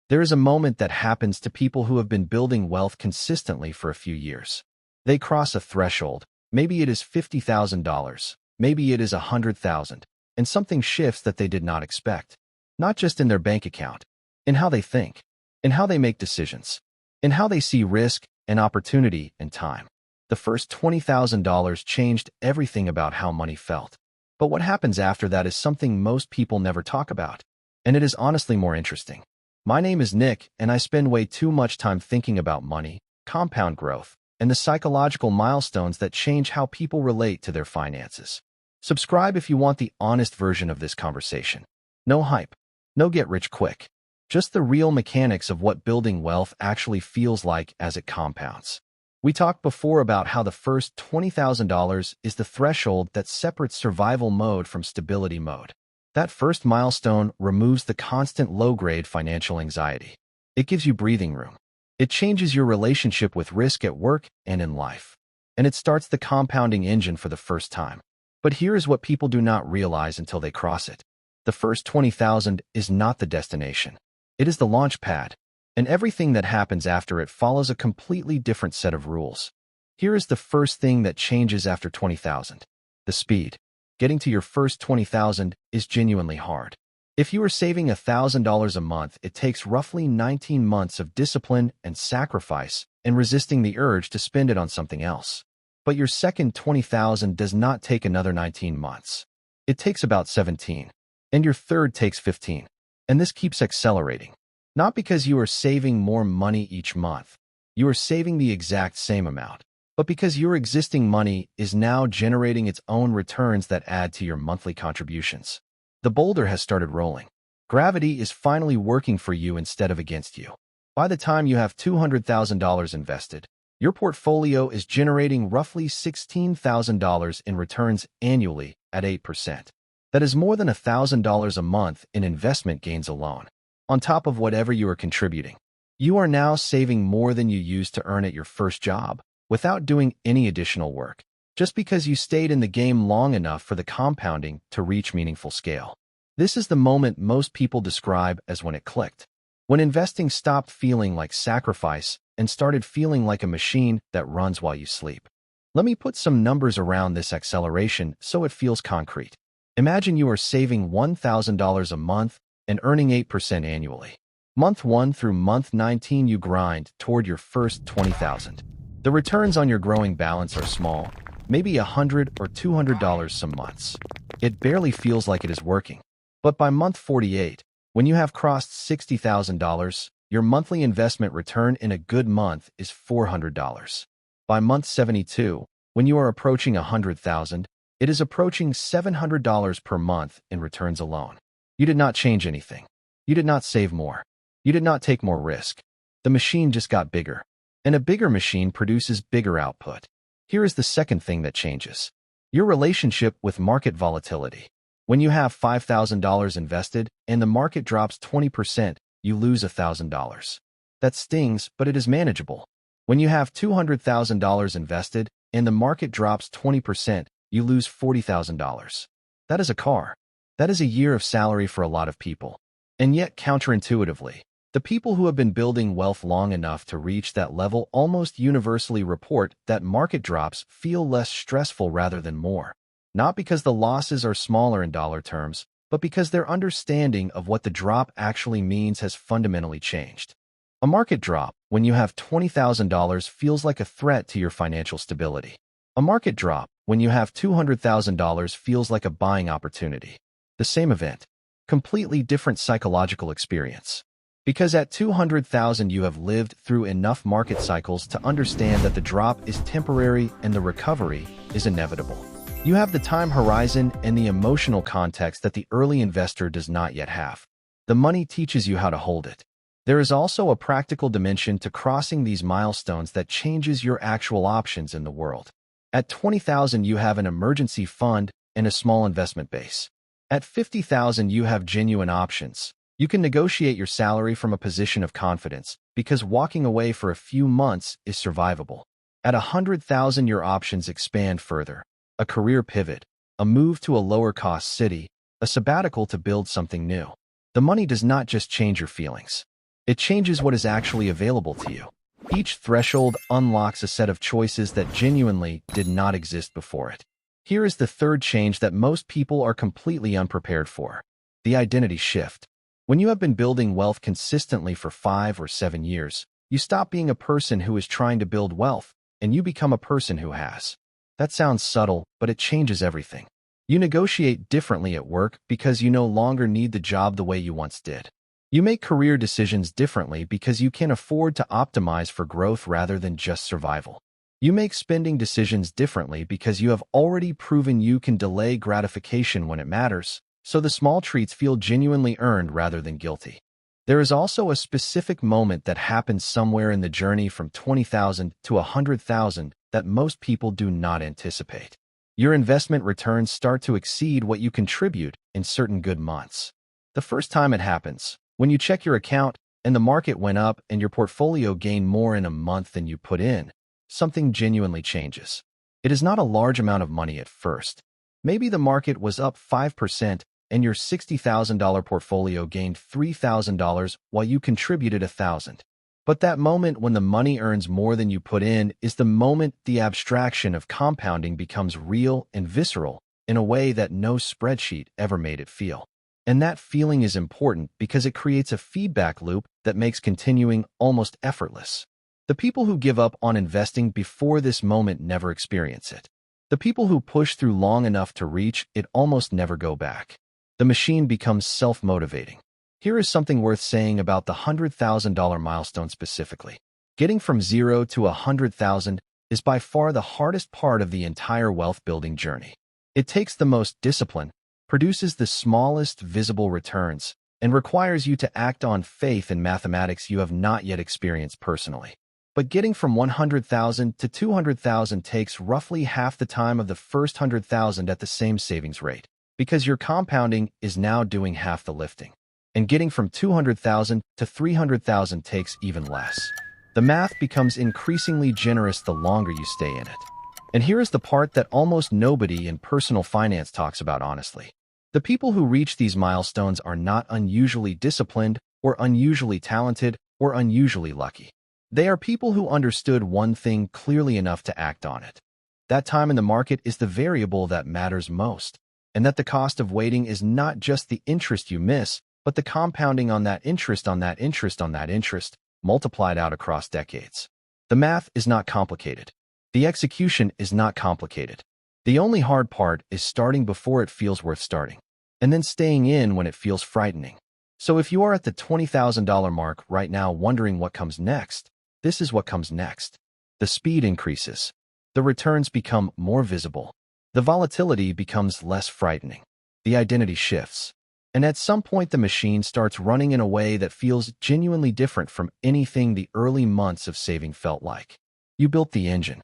There is a moment that happens to people who have been building wealth consistently for a few years. They cross a threshold. Maybe it is $50,000. Maybe it is $100,000. And something shifts that they did not expect. Not just in their bank account, in how they think, in how they make decisions, in how they see risk and opportunity and time. The first $20,000 changed everything about how money felt. But what happens after that is something most people never talk about. And it is honestly more interesting. My name is Nick, and I spend way too much time thinking about money, compound growth, and the psychological milestones that change how people relate to their finances. Subscribe if you want the honest version of this conversation. No hype, no get rich quick. Just the real mechanics of what building wealth actually feels like as it compounds. We talked before about how the first $20,000 is the threshold that separates survival mode from stability mode. That first milestone removes the constant low-grade financial anxiety. It gives you breathing room. It changes your relationship with risk at work and in life. And it starts the compounding engine for the first time. But here is what people do not realize until they cross it. The first 20,000 is not the destination. It is the launch pad. And everything that happens after it follows a completely different set of rules. Here is the first thing that changes after 20,000. The speed. Getting to your first 20,000 is genuinely hard. If you are saving $1,000 a month, it takes roughly 19 months of discipline and sacrifice and resisting the urge to spend it on something else. But your second 20,000 does not take another 19 months. It takes about 17. And your third takes 15. And this keeps accelerating. Not because you are saving more money each month. You are saving the exact same amount. But because your existing money is now generating its own returns that add to your monthly contributions. The boulder has started rolling. Gravity is finally working for you instead of against you. By the time you have $200,000 invested, your portfolio is generating roughly $16,000 in returns annually at 8%. That is more than $1,000 a month in investment gains alone. On top of whatever you are contributing, you are now saving more than you used to earn at your first job without doing any additional work, just because you stayed in the game long enough for the compounding to reach meaningful scale. This is the moment most people describe as when it clicked, when investing stopped feeling like sacrifice and started feeling like a machine that runs while you sleep. Let me put some numbers around this acceleration so it feels concrete. Imagine you are saving $1,000 a month and earning 8% annually. Month 1 through month 19 you grind toward your first 20,000. The returns on your growing balance are small, maybe $100 or $200 some months. It barely feels like it is working. But by month 48, when you have crossed $60,000, your monthly investment return in a good month is $400. By month 72, when you are approaching $100,000, it is approaching $700 per month in returns alone. You did not change anything. You did not save more. You did not take more risk. The machine just got bigger. And a bigger machine produces bigger output. Here is the second thing that changes. Your relationship with market volatility. When you have $5,000 invested and the market drops 20%, you lose $1,000. That stings, but it is manageable. When you have $200,000 invested and the market drops 20%, you lose $40,000. That is a car. That is a year of salary for a lot of people. And yet, counterintuitively, the people who have been building wealth long enough to reach that level almost universally report that market drops feel less stressful rather than more. Not because the losses are smaller in dollar terms, but because their understanding of what the drop actually means has fundamentally changed. A market drop, when you have $20,000, feels like a threat to your financial stability. A market drop, when you have $200,000, feels like a buying opportunity. The same event, completely different psychological experience. Because at $200,000 you have lived through enough market cycles to understand that the drop is temporary and the recovery is inevitable. You have the time horizon and the emotional context that the early investor does not yet have. The money teaches you how to hold it. There is also a practical dimension to crossing these milestones that changes your actual options in the world. At $20,000 you have an emergency fund and a small investment base. At $50,000 you have genuine options. You can negotiate your salary from a position of confidence because walking away for a few months is survivable. At $100,000 your options expand further. A career pivot, a move to a lower-cost city, a sabbatical to build something new. The money does not just change your feelings. It changes what is actually available to you. Each threshold unlocks a set of choices that genuinely did not exist before it. Here is the third change that most people are completely unprepared for: the identity shift. When you have been building wealth consistently for 5 or 7 years, you stop being a person who is trying to build wealth, and you become a person who has. That sounds subtle, but it changes everything. You negotiate differently at work because you no longer need the job the way you once did. You make career decisions differently because you can afford to optimize for growth rather than just survival. You make spending decisions differently because you have already proven you can delay gratification when it matters, so the small treats feel genuinely earned rather than guilty. There is also a specific moment that happens somewhere in the journey from 20,000 to 100,000 that most people do not anticipate. Your investment returns start to exceed what you contribute in certain good months. The first time it happens, when you check your account and the market went up and your portfolio gained more in a month than you put in, something genuinely changes. It is not a large amount of money at first. Maybe the market was up 5% and your $60,000 portfolio gained $3,000 while you contributed $1,000. But that moment when the money earns more than you put in is the moment the abstraction of compounding becomes real and visceral in a way that no spreadsheet ever made it feel. And that feeling is important because it creates a feedback loop that makes continuing almost effortless. The people who give up on investing before this moment never experience it. The people who push through long enough to reach it almost never go back. The machine becomes self-motivating. Here is something worth saying about the $100,000 milestone specifically. Getting from 0 to 100,000 is by far the hardest part of the entire wealth-building journey. It takes the most discipline, produces the smallest visible returns, and requires you to act on faith in mathematics you have not yet experienced personally. But getting from 100,000 to 200,000 takes roughly half the time of the first 100,000 at the same savings rate, because your compounding is now doing half the lifting. And getting from 200,000 to 300,000 takes even less. The math becomes increasingly generous the longer you stay in it. And here is the part that almost nobody in personal finance talks about honestly. The people who reach these milestones are not unusually disciplined or unusually talented or unusually lucky. They are people who understood one thing clearly enough to act on it. That time in the market is the variable that matters most, and that the cost of waiting is not just the interest you miss, but the compounding on that interest on that interest on that interest, multiplied out across decades. The math is not complicated. The execution is not complicated. The only hard part is starting before it feels worth starting, and then staying in when it feels frightening. So if you are at the $20,000 mark right now wondering what comes next, this is what comes next. The speed increases. The returns become more visible. The volatility becomes less frightening. The identity shifts. And at some point the machine starts running in a way that feels genuinely different from anything the early months of saving felt like. You built the engine.